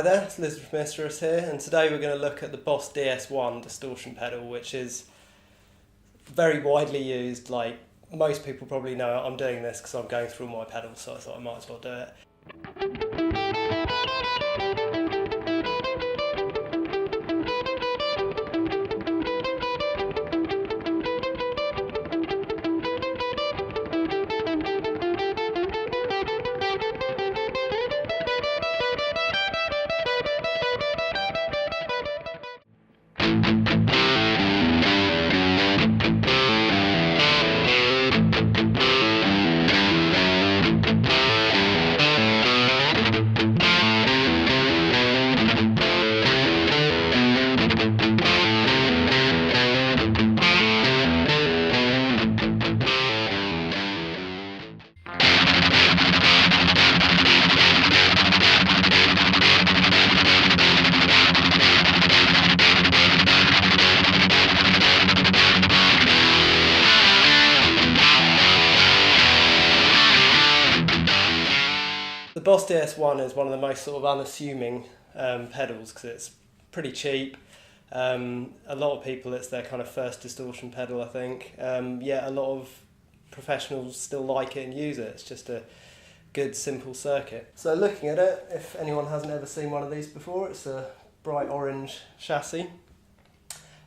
Hi there, it's Liz from Isurus here, and today we're going to look at the Boss DS-1 Distortion pedal, which is very widely used. Like most people probably know, I'm doing this because I'm going through my pedals, so I thought I might as well do it. The Boss DS-1 is one of the most sort of unassuming pedals because it's pretty cheap. A lot of people, it's their kind of first distortion pedal, I think. Yet a lot of professionals still like it and use it. It's just a good, simple circuit. So looking at it, if anyone hasn't ever seen one of these before, it's a bright orange chassis.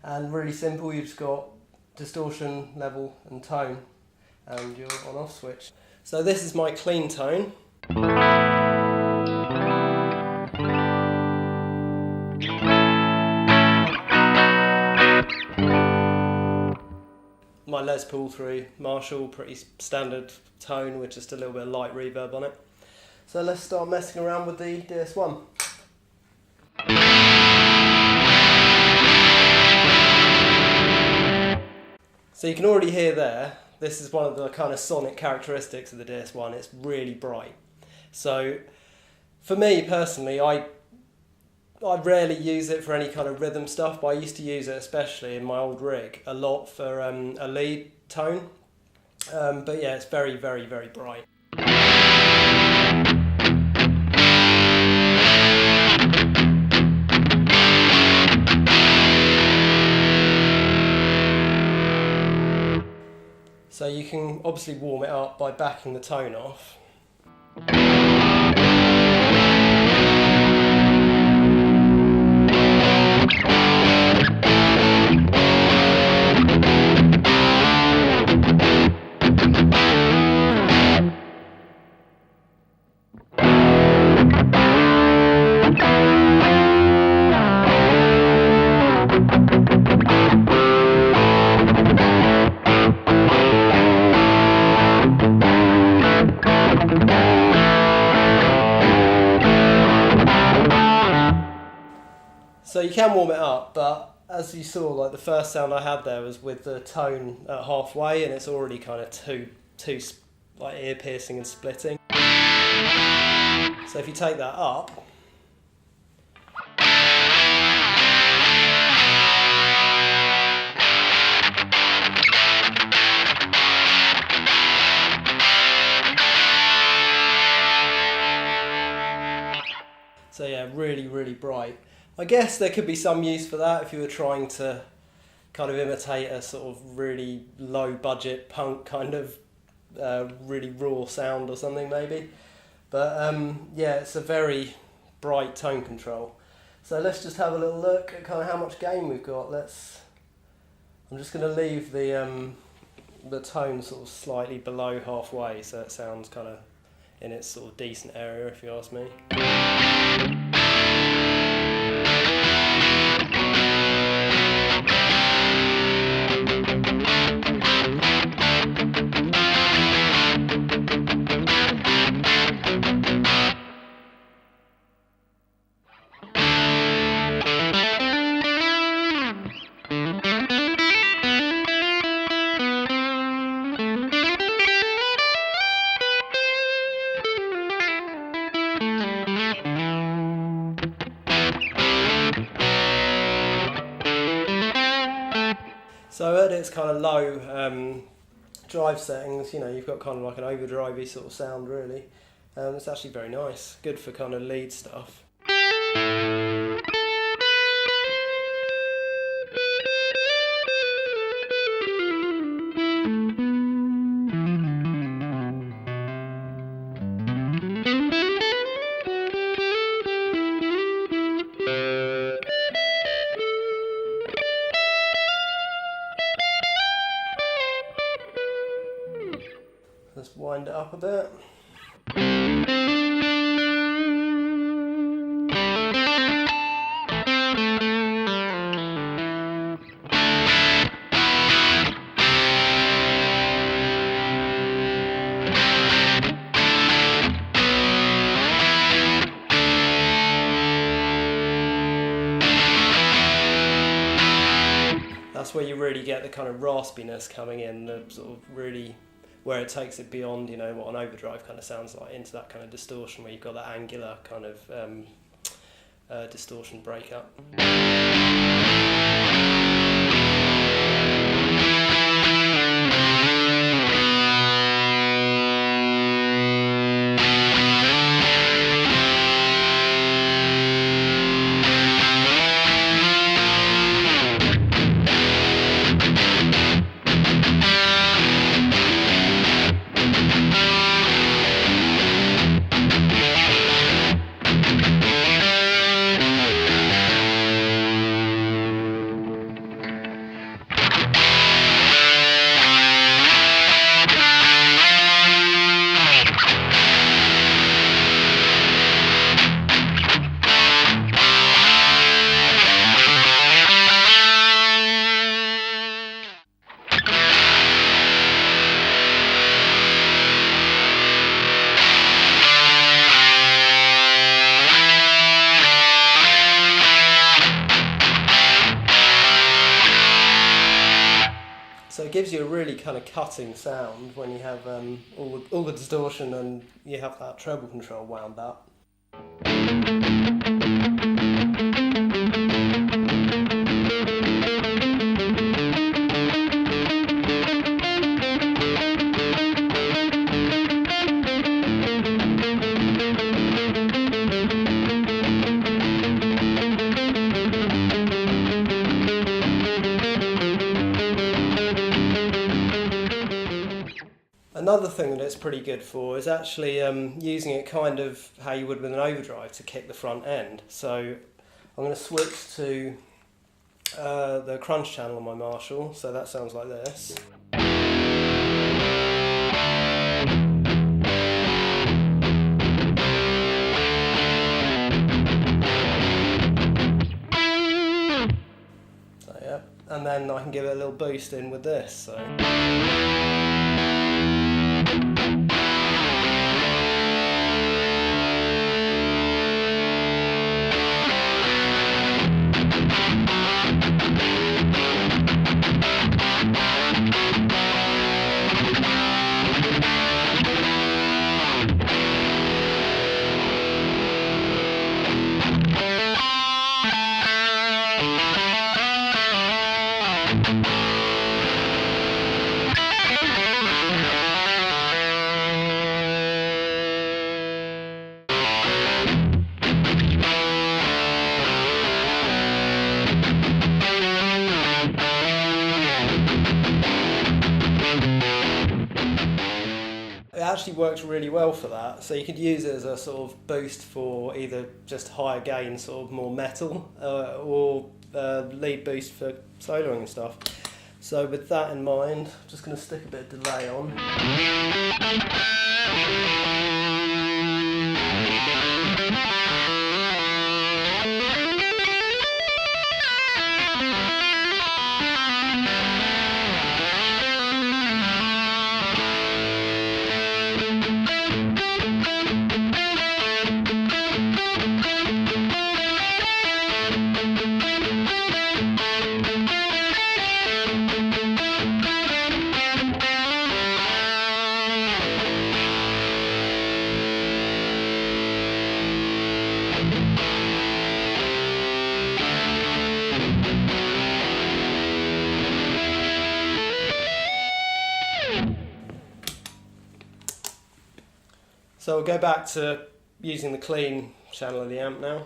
And really simple, you've just got distortion, level and tone and your on-off switch. So this is my clean tone. My Les Paul through Marshall, pretty standard tone with just a little bit of light reverb on it. So let's start messing around with the DS-1. So you can already hear there, this is one of the kind of sonic characteristics of the DS-1, it's really bright. So for me personally, I rarely use it for any kind of rhythm stuff, but I used to use it especially in my old rig a lot for a lead tone. But yeah, it's very, very, very bright. So you can obviously warm it up by backing the tone off. So you can warm it up, but as you saw, like the first sound I had there was with the tone at halfway, and it's already kind of too like ear piercing and splitting. So if you take that up, so yeah, really, really bright. I guess there could be some use for that if you were trying to kind of imitate a sort of really low budget punk kind of really raw sound or something maybe. But yeah, it's a very bright tone control. So let's just have a little look at kind of how much gain we've got. I'm just going to leave the tone sort of slightly below halfway so it sounds kind of in its sort of decent area, if you ask me. So at its kind of low drive settings, you know, you've got kind of like an overdrivey sort of sound really. It's actually very nice, good for kind of lead stuff. Let's wind it up a bit. That's where you really get the kind of raspiness coming in, the sort of really, where it takes it beyond, you know, what an overdrive kind of sounds like, into that kind of distortion where you've got that angular kind of distortion breakup. So it gives you a really kind of cutting sound when you have all the distortion and you have that treble control wound up. Another thing that it's pretty good for is actually using it kind of how you would with an overdrive to kick the front end. So I'm going to switch to the crunch channel on my Marshall, so that sounds like this. So yeah, and then I can give it a little boost in with this. So. It actually works really well for that, so you could use it as a sort of boost for either just higher gain, sort of more metal, or lead boost for soloing and stuff. So with that in mind, I'm just going to stick a bit of delay on. So we'll go back to using the clean channel of the amp now.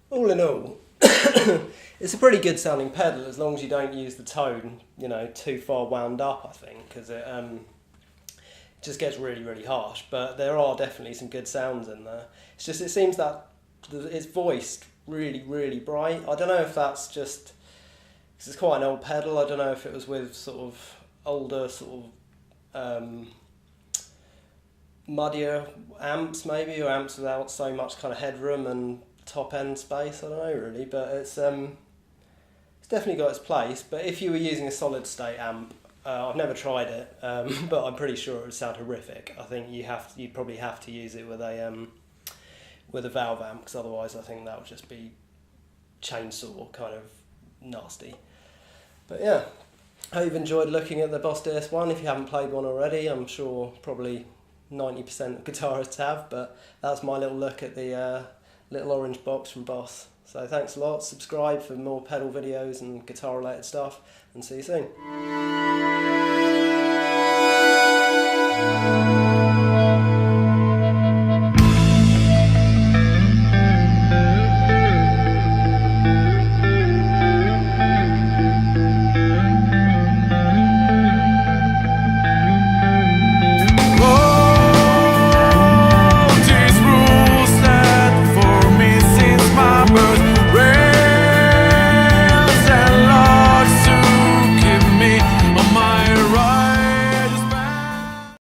All in all, it's a pretty good sounding pedal as long as you don't use the tone, you know, too far wound up, I think, because it just gets really, really harsh. But there are definitely some good sounds in there. It's just, it seems that it's voiced really, really bright. I don't know if that's just, because it's quite an old pedal, I don't know if it was with sort of older sort of muddier amps maybe, or amps without so much kind of headroom and top end space, I don't know really, but it's definitely got its place. But if you were using a solid state amp, I've never tried it, but I'm pretty sure it would sound horrific. I think you'd probably have to use it with a valve amp, because otherwise I think that would just be chainsaw kind of nasty. But yeah, I hope you've enjoyed looking at the Boss DS-1. If you haven't played one already, I'm sure probably 90% of guitarists have, but that's my little look at the little orange box from Boss. So thanks a lot, subscribe for more pedal videos and guitar related stuff, and see you soon.